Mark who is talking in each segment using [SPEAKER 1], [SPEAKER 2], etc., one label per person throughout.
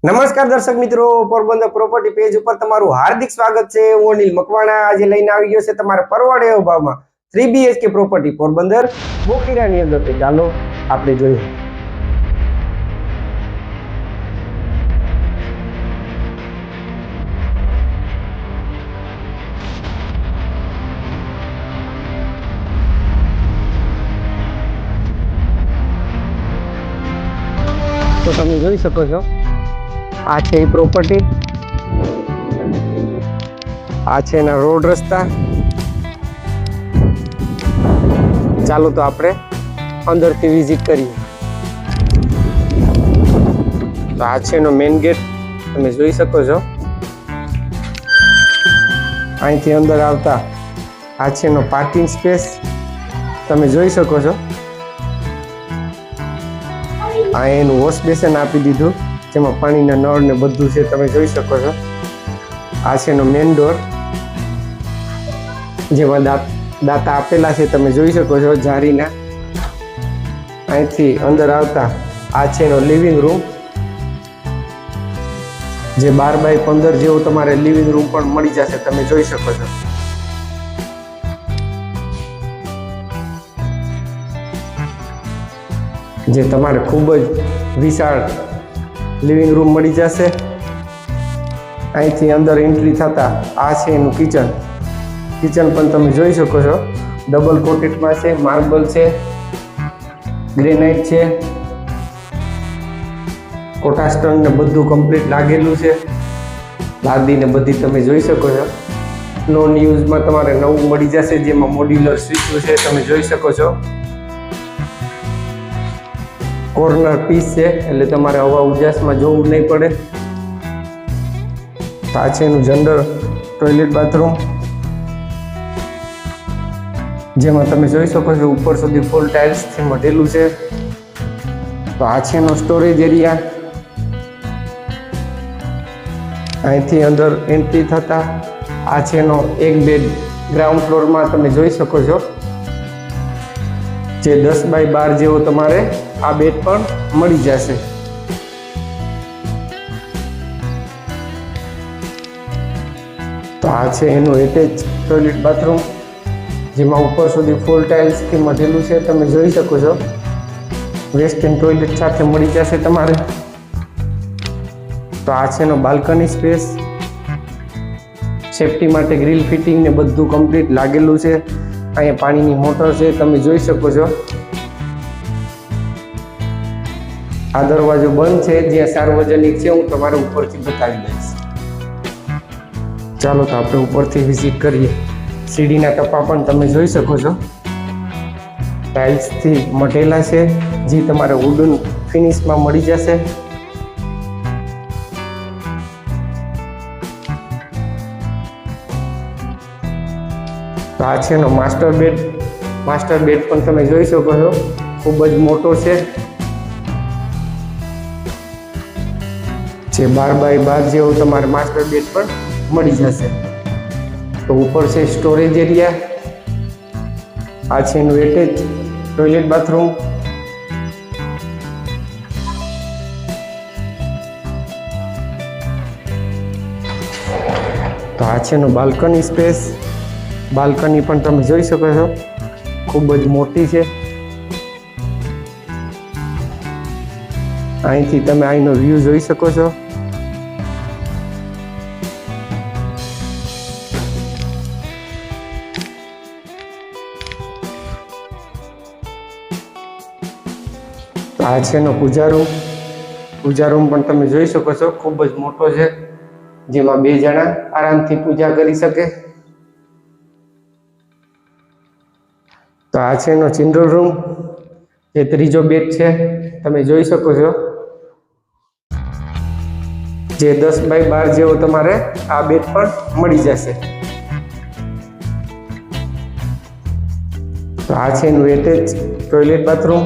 [SPEAKER 1] નમસ્કાર દર્શક મિત્રો, પોરબંદર પ્રોપર્ટી પેજ ઉપર તમારું હાર્દિક સ્વાગત છે। હું અનિલ મકવાણા આજે લઈને આવી ગયો છે તમારા પરવડે એવા ભાવમાં 3 BHK પ્રોપર્ટી પોરબંદર બોખીરાની અંદર। તો ચાલો આપણે જોઈએ। તો તમે જોઈ શકો છો આ છે એ પ્રોપર્ટી, આ છે એના રોડ રસ્તા। ચાલો તો આપણે અંદરથી વિઝિટ કરીએ। તો આ છે એનો મેઇન ગેટ, તમે જોઈ શકો છો। અહીંથી અંદર આવતા આ છે એનો પાર્કિંગ સ્પેસ, તમે જોઈ શકો છો। આ એનું વોશ બેસન આપી દીધું, જેમાં પાણીના નળ ને બધું છે, તમે જોઈ શકો છો। આ છે એનો મેઇન ડોર, જેમાં દાતા આપેલા છે, તમે જોઈ શકો છો જારીના। અહીંથી અંદર આવતા આ છે એનો લિવિંગ રૂમ, જે 12x15 જેવો તમારે લિવિંગ રૂમ પણ મળી જશે, તમે જોઈ શકો છો। જે તમારે ખૂબ જ વિશાળ લિવિંગ રૂમ મળી જશે। અહીંથી અંદર એન્ટ્રી થતા આ છે એનું કિચન પણ તમે જોઈ શકો છો, ડબલ કોટેડમાં છે, માર્બલ છે, ગ્રેનાઇટ છે, કોટા સ્ટોન ને બધું કમ્પ્લીટ લાગેલું છે, લાદી ને બધી તમે જોઈ શકો છો। નોન યુઝમાં તમારે નવું મળી જશે, જેમાં મોડ્યુલર સ્વિચ છે, તમે જોઈ શકો છો। કોર્નર પીસ છે, એટલે તમારે હવા ઉજાસમાં જોવું નહીં પડે। આ છે એનું જનરલ ટોયલેટ બાથરૂમ, જેમાં તમે જોઈ શકો છો ઉપર સુધી ફૂલ ટાઇલ્સથી મઢેલું છે। તો આ છે એનો સ્ટોરેજ એરિયા। અહીંથી અંદર એન્ટ્રી થતા આ છે એનો એક બેડ ગ્રાઉન્ડ ફ્લોરમાં, તમે જોઈ શકો છો, જે 10x12 જેવો તમારે આ બેડ પણ મળી જશે। તો આ છે એનું એટેચ ટોયલેટ બાથરૂમ, જેમાં ઉપર સુધી ફૂલ ટાઇલ્સથી મઢેલું છે, તમે જોઈ શકો છો। વેસ્ટર્ન ટોયલેટ સાથે મળી જશે તમારે। તો આ છે એનો બાલ્કની સ્પેસ, સેફટી માટે ગ્રીલ ફિટિંગ ને બધું કમ્પ્લીટ લાગેલું છે। અહીંયા પાણીની મોટર છે, તમે જોઈ શકો છો। આ દરવાજો બંધ છે, જ્યાં સાર્વજનિક છે, હું તમારે ઉપરથી બતાવી દઈશ। ચાલો તો આપણે ઉપરથી વિઝિટ કરીએ। સીડીના ટપ્પા પણ તમે જોઈ શકો છો, ટાઇલ્સથી મઢેલા છે, જે તમારે વુડન ફિનિશમાં મળી જશે। તો આ છે એનો માસ્ટર બેડ પણ તમે જોઈ શકો છો, ખૂબ જ મોટો છે, જે 12x12 જેવો તમારે માસ્ટર બેડ પણ મળી જશે। તો ઉપર છે સ્ટોરેજ એરિયા, આ છે એનું એટેચ ટોયલેટ બાથરૂમ, તો આ છે એનું બાલ્કની સ્પેસ। બાલ્કની પણ તમે જોઈ શકો છો, ખૂબ જ મોટી છે। અહીંથી તમે અહીંનો વ્યૂ જોઈ શકો છો। આ છે એનો પૂજા રૂમ પણ તમે જોઈ શકો છો, ખૂબ જ મોટો છે, જેમાં 2 જણા આરામથી પૂજા કરી શકે। તો આ છે એનો ચિલ્ડ્રન રૂમ, જે 3જો બેડ છે, તમે જોઈ શકો છો, જે 10x12 જેવો તમારે આ બેડ પણ મળી જશે। તો આ છે એનું એટેચ ટોયલેટ બાથરૂમ,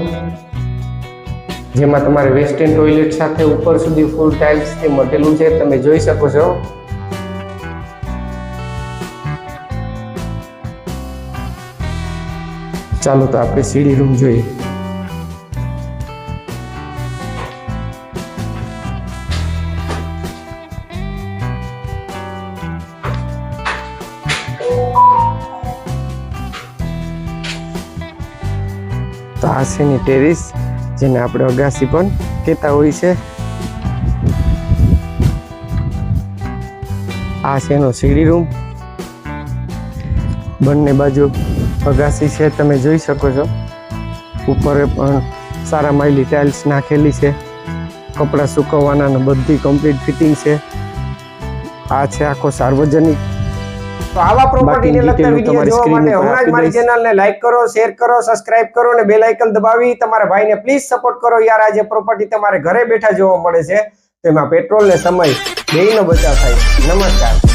[SPEAKER 1] જેમાં તમારે વેસ્ટર્ન ટોયલેટ સાથે ઉપર સુધી ફૂલ ટાઇલ્સથી મઢેલું છે, તમે જોઈ શકો છો। ચાલો તો આપણે સીડી રૂમ જોઈએ। આ છે એની ટેરેસ, જેને આપણે અગાસી પણ કહેતા હોય છે. આ છે એનો સીડી રૂમ. બંને બાજુ અગાસી છે, તમે જોઈ શકો છો. ઉપર પણ સારા માયલી ટાઇલ્સ નાખેલી છે. કપડાં સુકવવાના ને બધી કમ્પ્લીટ ફિટિંગ છે. આ છે આખો સાર્વજનિક.
[SPEAKER 2] તો આવા પ્રોપર્ટીને લગતા વિડીયો જોવા માટે હમણાં જ મારી ચેનલને લાઈક કરો, શેર કરો, સબસ્ક્રાઇબ કરો અને બેલ આઇકન દબાવી તમારા ભાઈને પ્લીઝ સપોર્ટ કરો યાર. આ જે પ્રોપર્ટી તમારે ઘરે બેઠા જોવા મળે છે તેમાં પેટ્રોલ ને સમય બેયનો બચાવ થાય. નમસ્કાર.